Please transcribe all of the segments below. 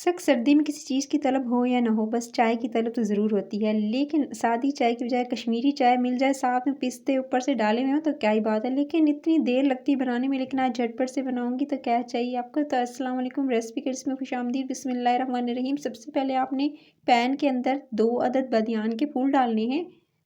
बेशक सर्दी में किसी चीज़ की तलब हो या ना हो, बस चाय की तलब तो ज़रूर होती है। लेकिन सादी चाय की बजाय कश्मीरी चाय मिल जाए, साथ में पिस्ते ऊपर से डाले हुए हों तो क्या ही बात है। लेकिन इतनी देर लगती है बनाने में, लेकिन आज झटपट से बनाऊँगी तो क्या चाहिए आपको। तो अस्सलाम वालेकुम, रेसिपी किड्स में खुशामदीद। बिस्मिल्लाहिर्रहमानिर्रहीम। सबसे पहले आपने पैन के अंदर 2 अदद बादियान के फूल डालने हैं।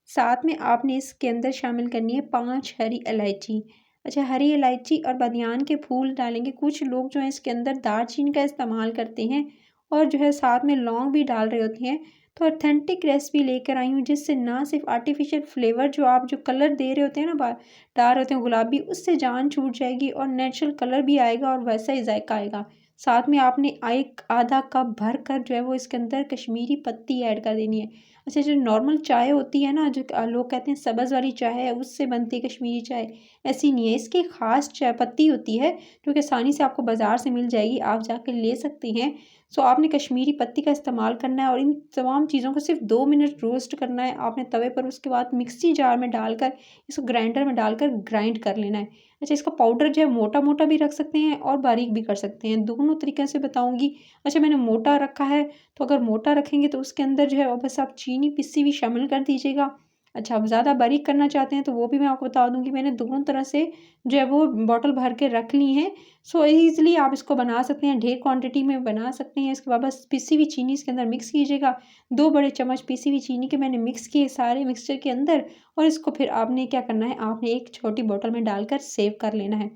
साथ में आपने इसके अंदर शामिल करनी है 5 हरी इलायची। अच्छा, हरी इलायची और बादियान के फूल डालेंगे। कुछ लोग जो हैं इसके अंदर दालचीनी का इस्तेमाल करते हैं और जो है साथ में लौंग भी डाल रहे होते हैं। तो ऑथेंटिक रेसिपी लेकर आई हूँ जिससे ना सिर्फ आर्टिफिशियल फ्लेवर जो आप जो कलर दे रहे होते हैं ना, डाल रहे होते हैं गुलाबी, उससे जान छूट जाएगी और नेचुरल कलर भी आएगा और वैसा ही जायका आएगा। साथ में आपने एक आधा कप भर कर जो है वो इसके अंदर कश्मीरी पत्ती ऐड कर देनी है। अच्छा, जो नॉर्मल चाय होती है ना, जो लोग कहते हैं सब्ज़ वाली चाय है, उससे बनती है कश्मीरी चाय, ऐसी नहीं है। इसकी ख़ास चाय पत्ती होती है जो कि आसानी से आपको बाज़ार से मिल जाएगी, आप जाकर ले सकते हैं। सो आपने कश्मीरी पत्ती का इस्तेमाल करना है और इन तमाम चीज़ों को सिर्फ 2 मिनट रोस्ट करना है आपने तवे पर। उसके बाद मिक्सी जार में डालकर, इसको ग्राइंडर में डालकर ग्राइंड कर लेना है। अच्छा, इसका पाउडर जो है मोटा मोटा भी रख सकते हैं और बारीक भी कर सकते हैं, दोनों तरीके से बताऊँगी। अच्छा, मैंने मोटा रखा है, तो अगर मोटा रखेंगे तो उसके अंदर जो है बस आप चीनी पिसी हुई शामिल कर दीजिएगा। अच्छा, आप ज़्यादा बारीक करना चाहते हैं तो वो भी मैं आपको बता दूँगी। मैंने दोनों तरह से जो है वो बॉटल भर के रख ली हैं। सो ईज़िली आप इसको बना सकते हैं, ढेर क्वांटिटी में बना सकते हैं। इसके बाद बस पिसी हुई चीनी इसके अंदर मिक्स कीजिएगा। 2 बड़े चम्मच पिसी हुई चीनी के मैंने मिक्स किए सारे मिक्सचर के अंदर, और इसको फिर आपने क्या करना है, आपने एक छोटी बॉटल में डालकर सेव कर लेना है।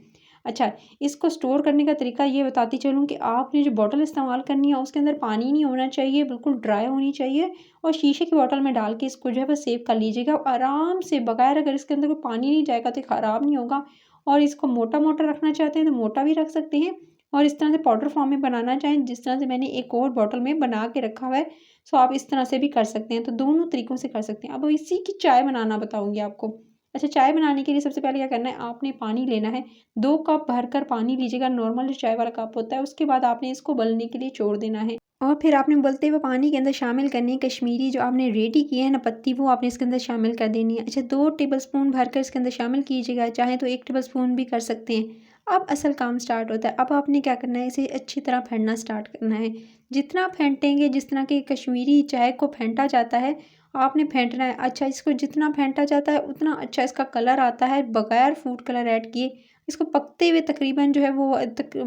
अच्छा, इसको स्टोर करने का तरीका ये बताती चलूँ कि आपने जो बॉटल इस्तेमाल करनी है उसके अंदर पानी नहीं होना चाहिए, बिल्कुल ड्राई होनी चाहिए, और शीशे की बॉटल में डाल के इसको जो है वो सेव कर लीजिएगा आराम से, बगैर अगर इसके अंदर कोई पानी नहीं जाएगा तो ख़राब नहीं होगा। और इसको मोटा-मोटा रखना चाहते हैं तो मोटा भी रख सकते हैं, और इस तरह से पाउडर फॉर्म में बनाना चाहें जिस तरह से मैंने एक और बॉटल में बना के रखा हुआ है, सो आप इस तरह से भी कर सकते हैं। तो दोनों तरीकों से कर सकते हैं। अब इसी की चाय बनाना बताऊँगी आपको। अच्छा, चाय बनाने के लिए सबसे पहले क्या करना है, आपने पानी लेना है। 2 कप भरकर पानी लीजिएगा, नॉर्मल जो चाय वाला कप होता है। उसके बाद आपने इसको उबलने के लिए छोड़ देना है, और फिर आपने उबलते हुए पानी के अंदर शामिल करनी है कश्मीरी जो आपने रेडी किए हैं ना पत्ती, वो आपने इसके अंदर शामिल कर देनी है। अच्छा, 2 टेबलस्पून भरकर इसके अंदर शामिल कीजिएगा, चाहे तो 1 टेबलस्पून भी कर सकते हैं। अब असल काम स्टार्ट होता है। अब आपने क्या करना है, इसे अच्छी तरह फेंटना स्टार्ट करना है। जितना फेंटेंगे, जिस तरह की कश्मीरी चाय को फेंटा जाता है, आपने फेंटना है। अच्छा, इसको जितना फेंटा जाता है उतना अच्छा इसका कलर आता है, बगैर फूड कलर ऐड किए। इसको पकते हुए तकरीबन जो है वो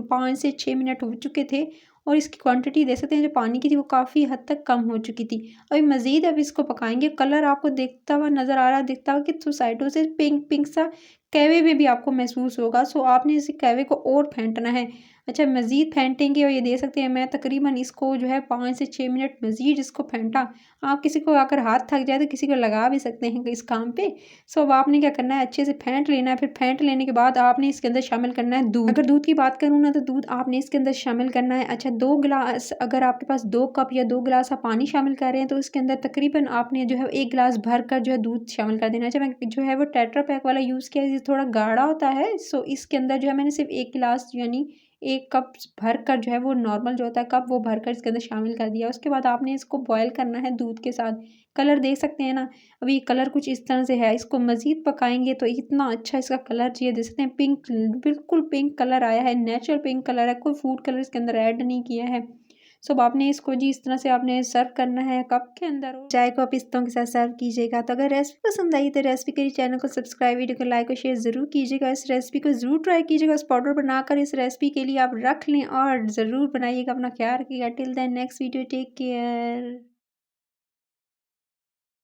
5 से 6 मिनट हो चुके थे, और इसकी क्वांटिटी देख सकते हैं जो पानी की थी वो काफ़ी हद तक कम हो चुकी थी। अभी मज़ीद अब इसको पकाएँगे। कलर आपको देखता हुआ नज़र आ रहा है, दिखता हुआ कि साइडों से पिंक पिंक सा कहवे में भी आपको महसूस होगा। सो आपने इस कहवे को और फेंटना है। अच्छा, मज़ीद फेंटेंगे, और ये देख सकते हैं मैं तकरीबन इसको जो है 5 से 6 मिनट मज़ीद इसको फेंटा। आप किसी को अगर हाथ थक जाए तो किसी को लगा भी सकते हैं इस काम पे। सो अब आपने क्या करना है, अच्छे से फेंट लेना है। फिर फेंट लेने के बाद आपने इसके अंदर शामिल करना है दूध। अगर दूध की बात करूँ ना, तो दूध आपने इसके अंदर शामिल करना है। अच्छा, 2 गिलास, अगर आपके पास 2 कप या 2 गिलास आप पानी शामिल कर रहे हैं तो इसके अंदर तकरीबन आपने जो है 1 गिलास भर कर जो है दूध शामिल कर देना है। अच्छा, मैं जो है वो टेट्रा पैक वाला यूज़ किया है, ये थोड़ा गाढ़ा होता है। सो इसके अंदर जो है मैंने सिर्फ 1 गिलास यानी 1 कप भर कर जो है वो नॉर्मल जो होता है कप, वो भरकर इसके अंदर शामिल कर दिया। उसके बाद आपने इसको बॉयल करना है दूध के साथ। कलर देख सकते हैं ना, अभी कलर कुछ इस तरह से है। इसको मज़ीद पकाएँगे तो इतना अच्छा इसका कलर चाहिए, देख सकते हैं पिंक, बिल्कुल पिंक कलर आया है, नेचुरल पिंक कलर है, कोई फूड कलर इसके अंदर ऐड नहीं किया है। सो अब आपने इसको जी इस तरह से आपने सर्व करना है कप के अंदर, और चाय को आप पिस्तों के साथ सर्व कीजिएगा। तो अगर रेसिपी पसंद आई तो रेसिपी के लिए चैनल को सब्सक्राइब, वीडियो को लाइक और शेयर ज़रूर कीजिएगा। इस रेसिपी को ज़रूर ट्राई कीजिएगा। इस पाउडर बनाकर इस रेसिपी के लिए आप रख लें और ज़रूर बनाइएगा। अपना ख्याल रखिएगा। Till then next video, take care.